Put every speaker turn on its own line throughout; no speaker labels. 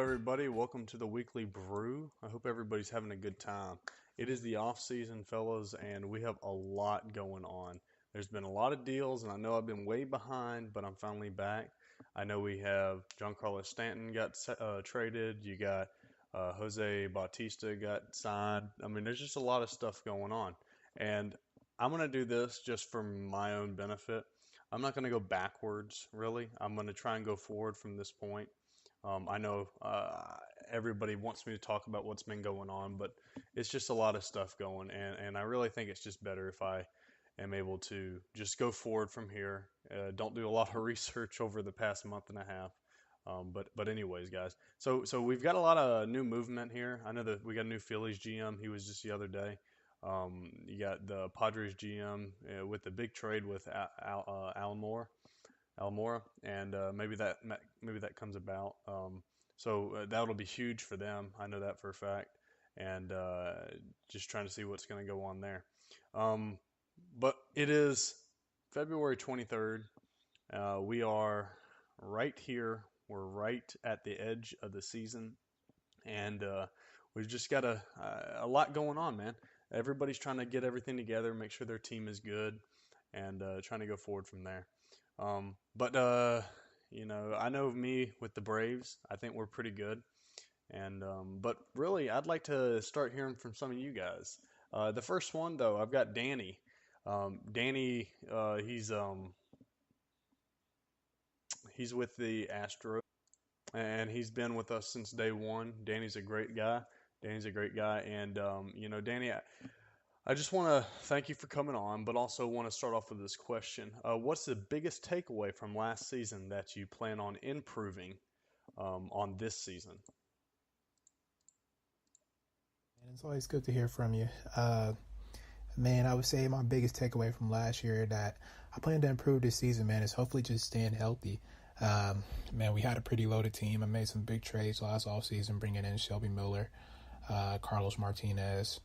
everybody. Welcome to the weekly brew. I hope everybody's having a good time. It is the off season, fellas, and we have a lot going on. There's been a lot of deals, and I know I've been way behind, but I'm finally back. I know we have Giancarlo Stanton got traded. You got Jose Bautista got signed. I mean, there's just a lot of stuff going on, and I'm gonna do this just for my own benefit. I'm not gonna go backwards, really. I'm gonna try and go forward from this point. I know everybody wants me to talk about what's been going on, but it's just a lot of stuff going, and I really think it's just better if I am able to just go forward from here. Don't do a lot of research over the past month and a half. But anyways, guys. So we've got a lot of new movement here. I know that we got a new Phillies GM. He was just the other day. You got the Padres GM with the big trade with Almora, and maybe that comes about. So that'll be huge for them. I know that for a fact, and just trying to see what's going to go on there. But it is February 23rd. We are right here. We're right at the edge of the season, and we've just got a lot going on, man. Everybody's trying to get everything together, make sure their team is good, and trying to go forward from there. But I know me with the Braves. I think we're pretty good. And but really, I'd like to start hearing from some of you guys. The first one, though, I've got Danny. Danny, he's with the Astros, and he's been with us since day one. Danny's a great guy. And Danny, I just want to thank you for coming on, but also want to start off with this question. What's the biggest takeaway from last season that you plan on improving on this season?
And it's always good to hear from you. Man, I would say my biggest takeaway from last year that I plan to improve this season, man, is hopefully just staying healthy. Man, we had a pretty loaded team. I made some big trades last offseason, bringing in Shelby Miller, Carlos Martinez.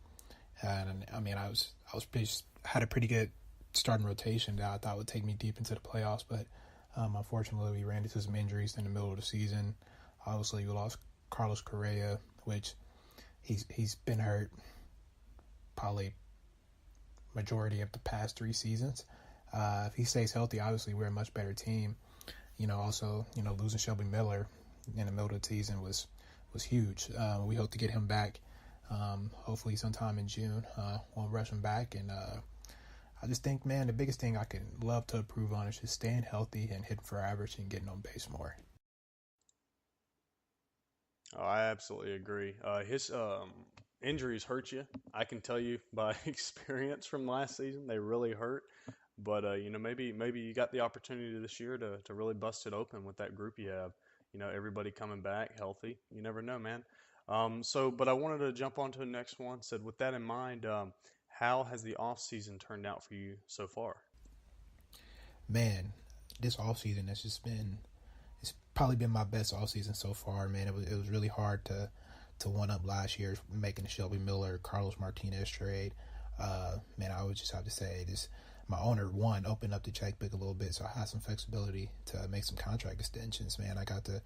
And I mean, I had a pretty good starting rotation that I thought would take me deep into the playoffs, but unfortunately, we ran into some injuries in the middle of the season. Obviously, we lost Carlos Correa, which he's been hurt probably majority of the past 3 seasons. If he stays healthy, obviously we're a much better team. Also, losing Shelby Miller in the middle of the season was huge. We hope to get him back. Hopefully sometime in June. We'll rush him back, and I just think, man, the biggest thing I can love to improve on is just staying healthy and hitting for average and getting on base more.
Oh, I absolutely agree. His injuries hurt you. I can tell you by experience from last season, they really hurt. But maybe you got the opportunity this year to really bust it open with that group you have. Everybody coming back healthy. You never know, man. But I wanted to jump on to the next one. Said, with that in mind, how has the off season turned out for you so far?
Man, this off season has just been, it's probably been my best off season so far, man. It was really hard to one up last year, making the Shelby Miller, Carlos Martinez trade. Man, I would just have to say this. My owner, opened up the checkbook a little bit, so I had some flexibility to make some contract extensions, man. I got to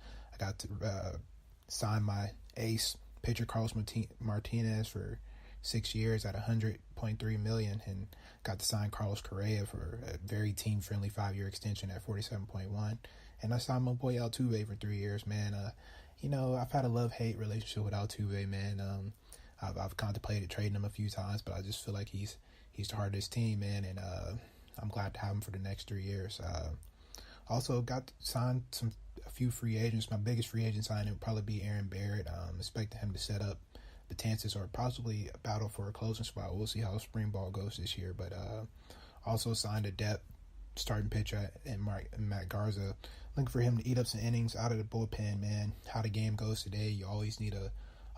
sign my ace pitcher Carlos Martinez for 6 years at $100.3 million, and got to sign Carlos Correa for a very team-friendly 5-year extension at $47.1. And I signed my boy Altuve for 3 years, man. I've had a love-hate relationship with Altuve, man. I've contemplated trading him a few times, but I just feel like he's the heart of this team, man, and I'm glad to have him for the next 3 years. Also got to sign a few free agents. My biggest free agent signing would probably be Aaron Barrett. Expecting him to set up Betances or possibly a battle for a closing spot. We'll see how spring ball goes this year. But also signed a depth starting pitcher in Matt Garza. Looking for him to eat up some innings out of the bullpen, man. How the game goes today, you always need a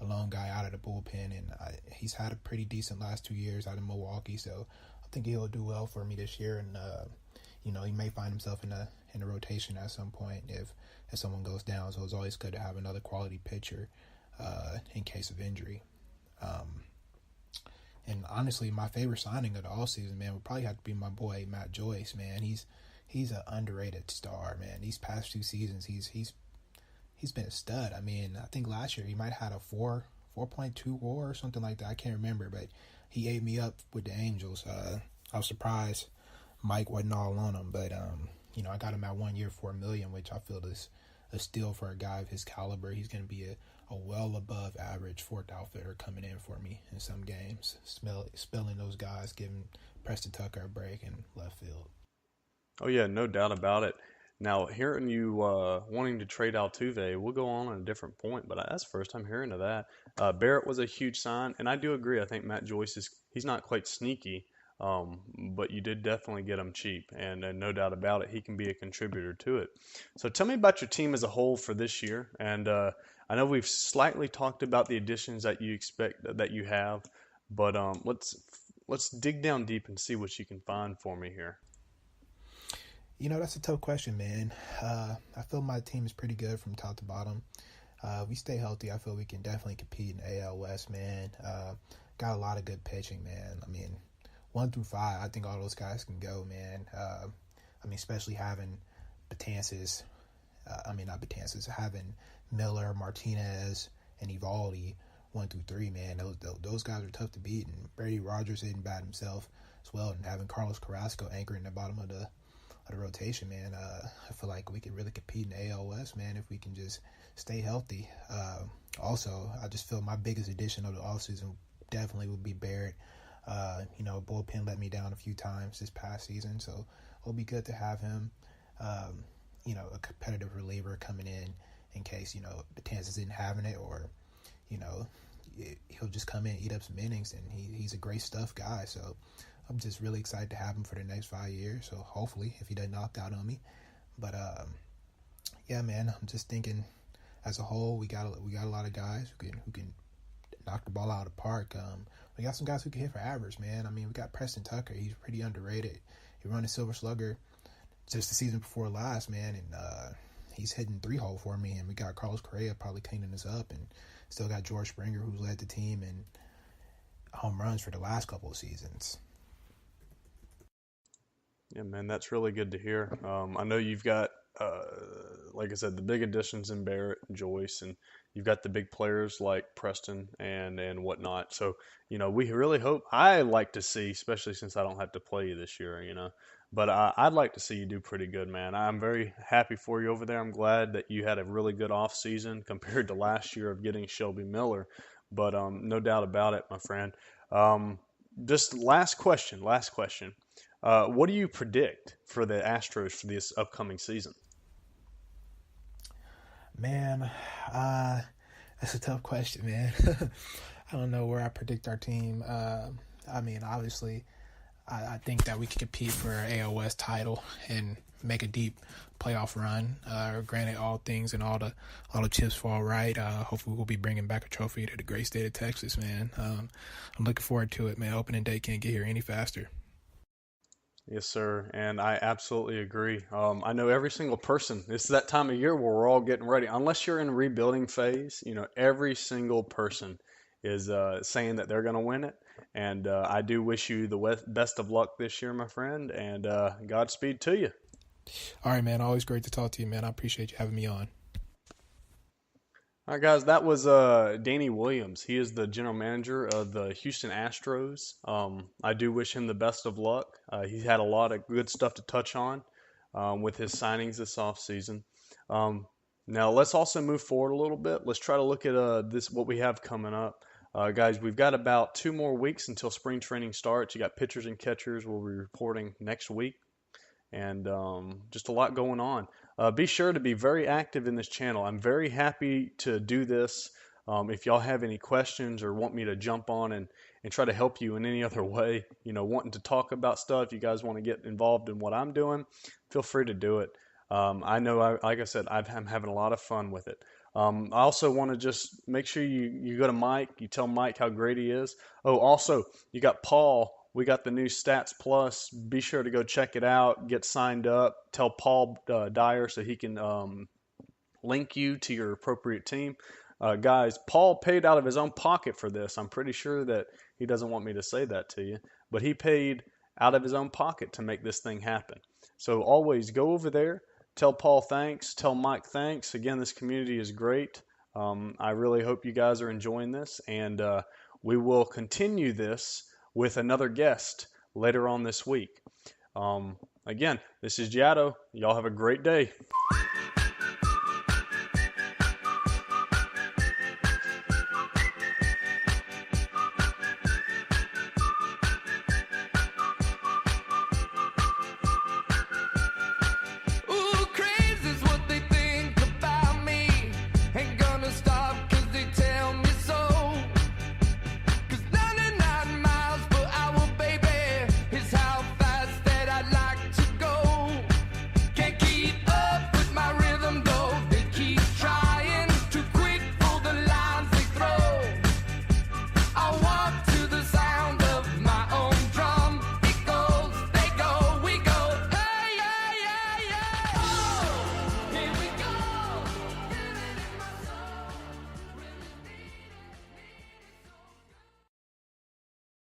lone guy out of the bullpen, and he's had a pretty decent last 2 years out of Milwaukee, so I think he'll do well for me this year, and he may find himself in a rotation at some point if someone goes down, so it's always good to have another quality pitcher in case of injury. And honestly, my favorite signing of the offseason, man, would probably have to be my boy Matt Joyce, man. He's an underrated star, man. These past 2 seasons, he's been a stud. I mean, I think last year he might have had a 4.2 WAR or something like that. I can't remember, but he ate me up with the Angels. I was surprised Mike wasn't all on him, but I got him at 1 year, $4 million, which I feel is a steal for a guy of his caliber. He's going to be a well above average fourth outfielder coming in for me in some games. Spelling those guys, giving Preston Tucker a break in left field.
Oh yeah, no doubt about it. Now, hearing you wanting to trade Altuve, we'll go on a different point, but that's the first time hearing of that. Barrett was a huge sign, and I do agree. I think Matt Joyce he's not quite sneaky, but you did definitely get him cheap, and no doubt about it, he can be a contributor to it. So tell me about your team as a whole for this year, and I know we've slightly talked about the additions that you expect that you have, but let's dig down deep and see what you can find for me here.
That's a tough question, man. I feel my team is pretty good from top to bottom. We stay healthy, I feel we can definitely compete in AL West, man. Got a lot of good pitching, man. I mean, 1 through 5, I think all those guys can go, man. Especially having Betances, not Betances, having Miller, Martinez, and Evaldi 1 through 3, man. Those guys are tough to beat, and Brady Rogers didn't bat himself as well, and having Carlos Carrasco anchoring the bottom of the rotation, man. I feel like we could really compete in the AL West, man, if we can just stay healthy. Also, I just feel my biggest addition of the offseason definitely would be Barrett. Bullpen let me down a few times this past season, so it'll be good to have him. A competitive reliever coming in case, Betances isn't having it, or, he'll just come in and eat up some innings, and he's a great stuff guy, so I'm just really excited to have him for the next 5 years. So hopefully, if he doesn't knock out on me, but yeah, man, I'm just thinking as a whole, we got a lot of guys who can knock the ball out of the park. We got some guys who can hit for average, man. I mean, we got Preston Tucker. He's pretty underrated. He won a Silver Slugger just the season before last, man, and he's hitting 3-hole for me. And we got Carlos Correa probably cleaning us up, and still got George Springer, who's led the team in home runs for the last couple of seasons.
Yeah, man, that's really good to hear. I know you've got, like I said, the big additions in Barrett and Joyce, and you've got the big players like Preston and whatnot. So, we really hope. I like to see, especially since I don't have to play you this year, but I'd like to see you do pretty good, man. I'm very happy for you over there. I'm glad that you had a really good off season compared to last year of getting Shelby Miller. But no doubt about it, my friend. Just last question. What do you predict for the Astros for this upcoming season?
Man, that's a tough question, man. I don't know where I predict our team. Obviously, I think that we can compete for an AL West title and make a deep playoff run. Granted, all things and all the chips fall right. Hopefully, we'll be bringing back a trophy to the great state of Texas, man. I'm looking forward to it, man. Opening day can't get here any faster.
Yes, sir, and I absolutely agree. I know every single person. It's that time of year where we're all getting ready. Unless you're in rebuilding phase, every single person is saying that they're going to win it. And I do wish you the best of luck this year, my friend, and Godspeed to you.
All right, man. Always great to talk to you, man. I appreciate you having me on.
All right, guys, that was Danny Williams. He is the general manager of the Houston Astros. I do wish him the best of luck. He's had a lot of good stuff to touch on with his signings this offseason. Now, let's also move forward a little bit. Let's try to look at what we have coming up. Guys, we've got about 2 more weeks until spring training starts. You got pitchers and catchers. We'll be reporting next week. And just a lot going on. Be sure to be very active in this channel. I'm very happy to do this. If y'all have any questions or want me to jump on and try to help you in any other way, wanting to talk about stuff, you guys want to get involved in what I'm doing, feel free to do it. I know, like I said, I'm having a lot of fun with it. I also want to just make sure you go to Mike, you tell Mike how great he is. Oh, also, you got Paul. We got the new Stats Plus. Be sure to go check it out. Get signed up. Tell Paul Dyer so he can link you to your appropriate team. Guys, Paul paid out of his own pocket for this. I'm pretty sure that he doesn't want me to say that to you, but he paid out of his own pocket to make this thing happen. So always go over there, Tell Paul thanks. Tell Mike thanks. Again, this community is great. I really hope you guys are enjoying this, and we will continue this with another guest later on this week. Again, this is Jado. Y'all have a great day.